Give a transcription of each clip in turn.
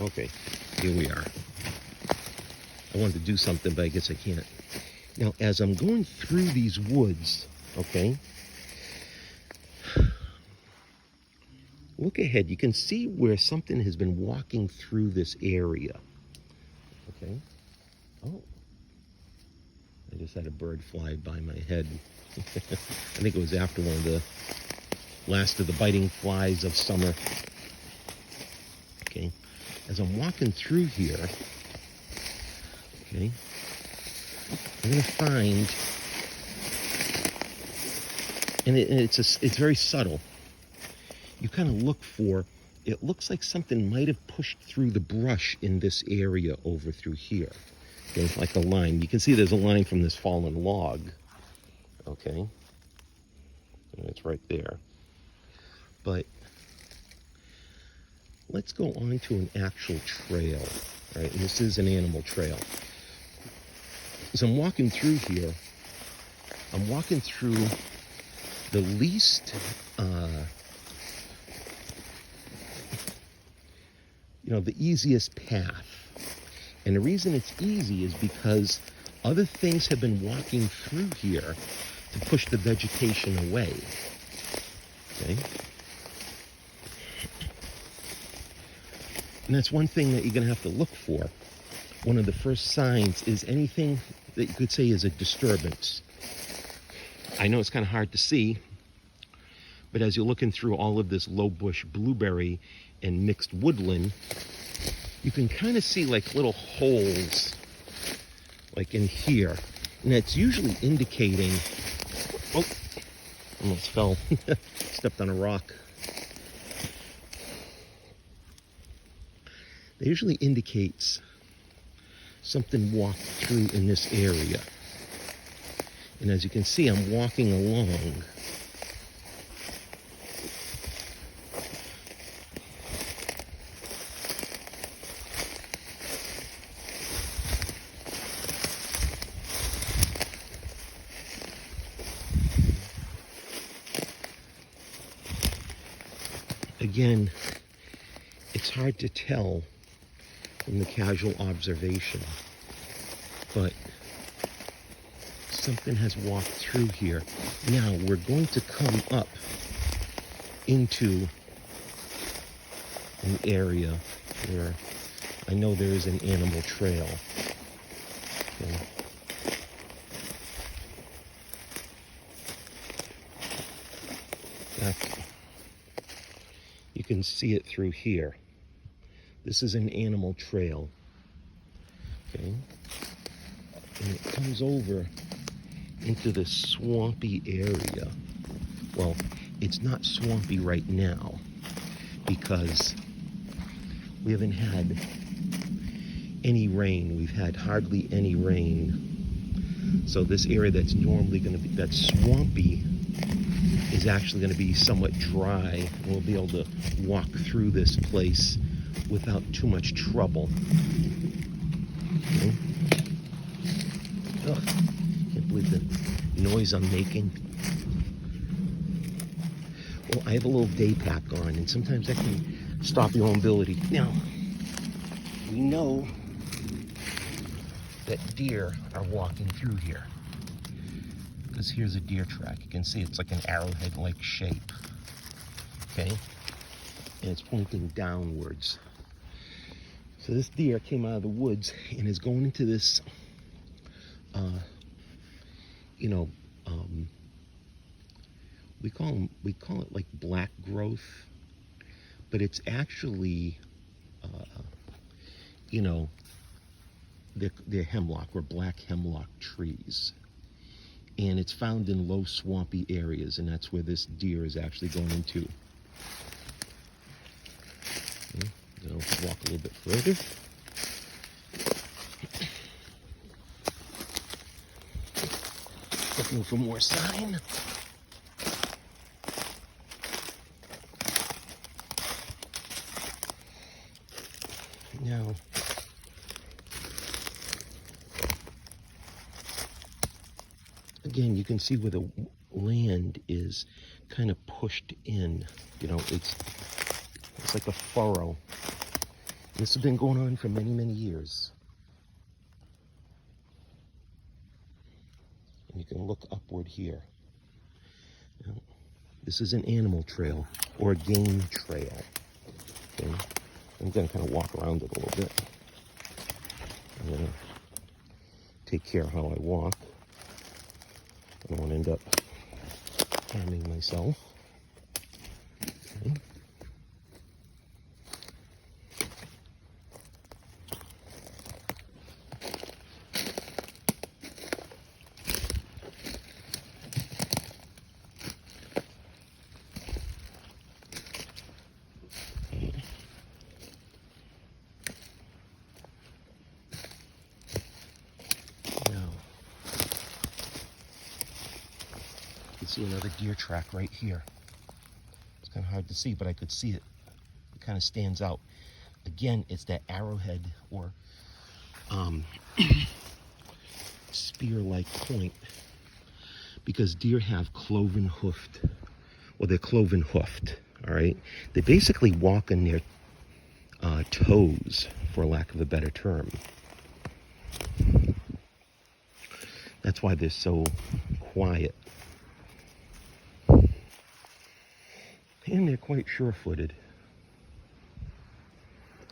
Okay, here we are. I wanted to do something, but I guess I can't. Now, as I'm going through these woods, okay, look ahead. You can see where something has been walking through this area. Okay. Oh, I just had a bird fly by my head. I think it was after one of the last of the biting flies of summer. Okay. As I'm walking through here, okay, I'm going to find, and it's very subtle. You kind of look for, it looks like something might have pushed through the brush in this area over through here. Okay, like a line. You can see there's a line from this fallen log. Okay. And it's right there. But let's go on to an actual trail, right? And this is an animal trail. As I'm walking through here, I'm walking through the least, the easiest path. And the reason it's easy is because other things have been walking through here to push the vegetation away. Okay? And that's one thing that you're going to have to look for. One of the first signs is anything that you could say is a disturbance. I know it's kind of hard to see, but as you're looking through all of this low bush blueberry and mixed woodland, you can kind of see like little holes like in here. And that's usually indicating, oh, almost fell, stepped on a rock. That usually indicates something walked through in this area. And as you can see, I'm walking along. Again, it's hard to tell from the casual observation, but something has walked through here. Now we're going to come up into an area where I know there is an animal trail. Okay. You can see it through here. This is an animal trail. Okay. And it comes over into this swampy area. Well, it's not swampy right now because we haven't had any rain. We've had hardly any rain. So this area that's normally going to be, that's swampy, is actually going to be somewhat dry. We'll be able to walk through this place without too much trouble. Okay. Ugh, can't believe the noise I'm making. Well, I have a little day pack on, and sometimes that can stop your mobility. Now, we know that deer are walking through here, because here's a deer track. You can see it's like an arrowhead-like shape, okay? And it's pointing downwards. So this deer came out of the woods and is going into this, we call it like black growth, but it's actually, they're hemlock or black hemlock trees. And it's found in low swampy areas, and that's where this deer is actually going into. Okay, so walk a little bit further. Looking for more sign. Now, again, you can see where the land is kind of pushed in. It's like a furrow This has been going on for many, many years. And you can look upward here. Now, this is an animal trail or a game trail. Okay? I'm going to kind of walk around it a little bit. I'm going to take care of how I walk. I don't want to end up harming myself. Okay. See another deer track right here. It's kind of hard to see, but I could see it. It kind of stands out. Again, it's that arrowhead or spear-like point, because deer have cloven hoofed, or they're cloven hoofed. All right, they basically walk on their toes, for lack of a better term. That's why they're so quiet. And they're quite sure-footed.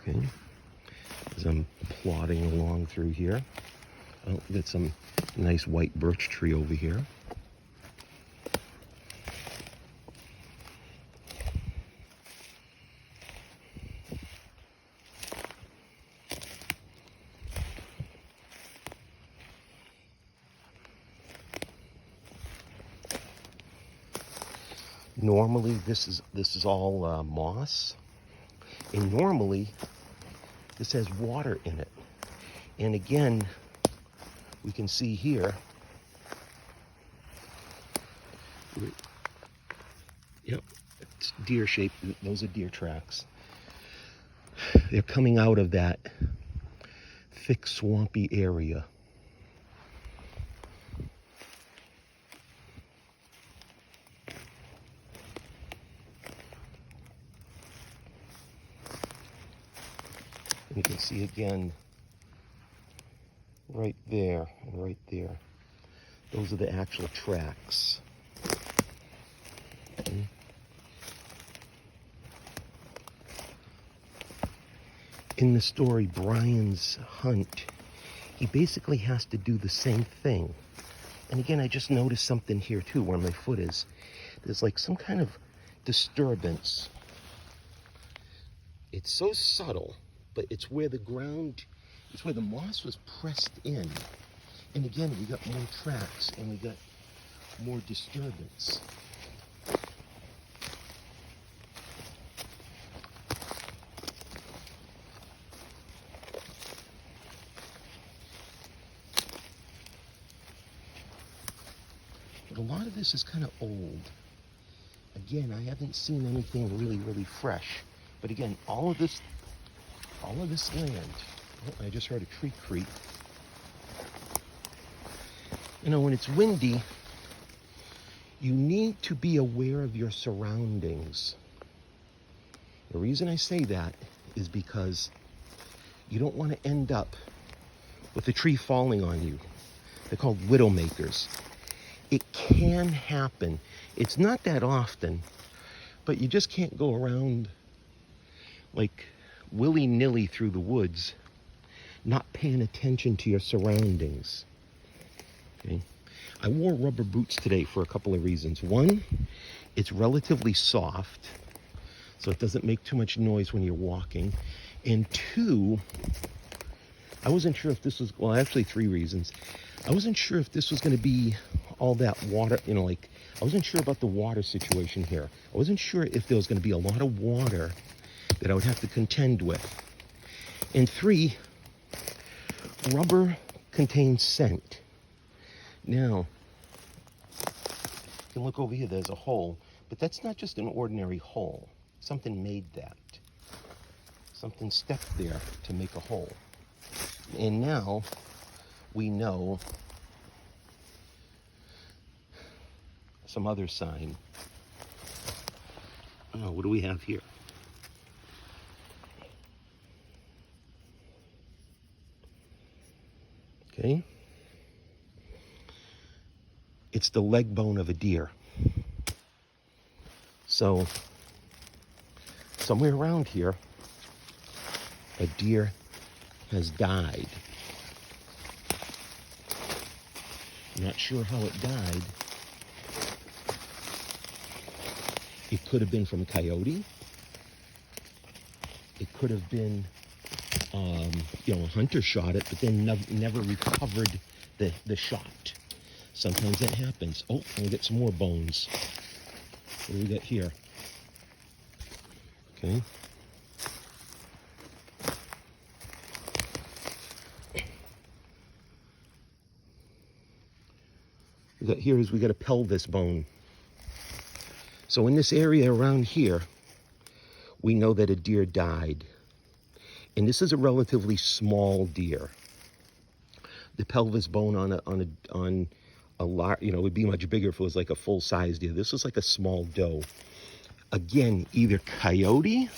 Okay, as I'm plodding along through here, I'll get some nice white birch tree over here. Normally, this is all moss, and normally this has water in it. And again, we can see here, yep, it's deer shaped. Those are deer tracks. They're coming out of that thick, swampy area. And you can see again, right there and right there. Those are the actual tracks. Okay. In the story, Brian's hunt, he basically has to do the same thing. And again, I just noticed something here too, where my foot is. There's like some kind of disturbance. It's so subtle, but it's where the ground, it's where the moss was pressed in. And again, we got more tracks and we got more disturbance. But a lot of this is kind of old. Again, I haven't seen anything really, really fresh. But again, all of this land, oh, I just heard a tree creak. You know, when it's windy, you need to be aware of your surroundings. The reason I say that is because you don't want to end up with a tree falling on you. They're called widowmakers. It can happen. It's not that often, but you just can't go around like willy-nilly through the woods, not paying attention to your surroundings. Okay. I wore rubber boots today for a couple of reasons. One, it's relatively soft, so it doesn't make too much noise when you're walking. And two, I wasn't sure if this was, well, actually three reasons. I wasn't sure if this was going to be all that water, you know, like, I wasn't sure about the water situation here. I wasn't sure if there was going to be a lot of water that I would have to contend with. And three, rubber contains scent. Now, you can look over here, there's a hole, but that's not just an ordinary hole. Something made that. Something stepped there to make a hole. And now we know some other sign. Oh, what do we have here? Okay? It's the leg bone of a deer. So, somewhere around here, a deer has died. I'm not sure how it died. It could have been from a coyote. It could have been, a hunter shot it, but then never recovered the shot. Sometimes that happens. Oh, and we get some more bones. What do we got here? Okay. We got a pelvis bone. So in this area around here, we know that a deer died. And this is a relatively small deer. The pelvis bone on a large, would be much bigger if it was like a full-size deer. This is like a small doe. Again, either coyote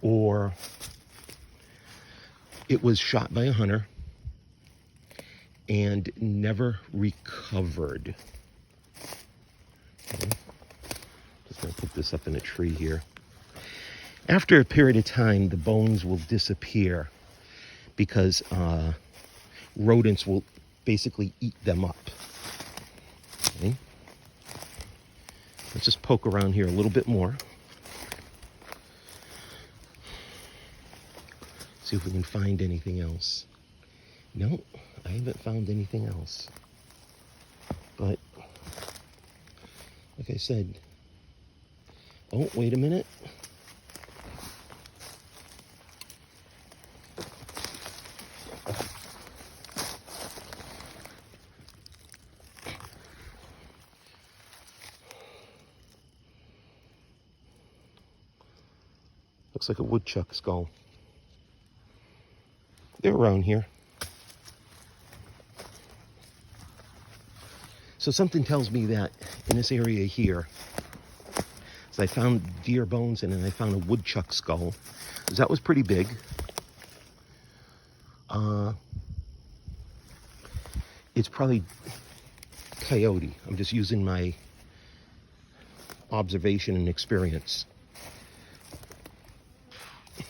or it was shot by a hunter and never recovered. Okay. Just gonna put this up in a tree here. After a period of time, the bones will disappear because rodents will basically eat them up. Okay. Let's just poke around here a little bit more. See if we can find anything else. No, I haven't found anything else. But, like I said, oh, wait a minute. Looks like a woodchuck skull. They're around here. So something tells me that in this area here, so I found deer bones and then I found a woodchuck skull. That was pretty big. It's probably coyote. I'm just using my observation and experience.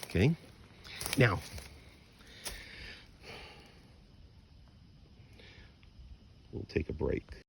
Okay. Now, we'll take a break.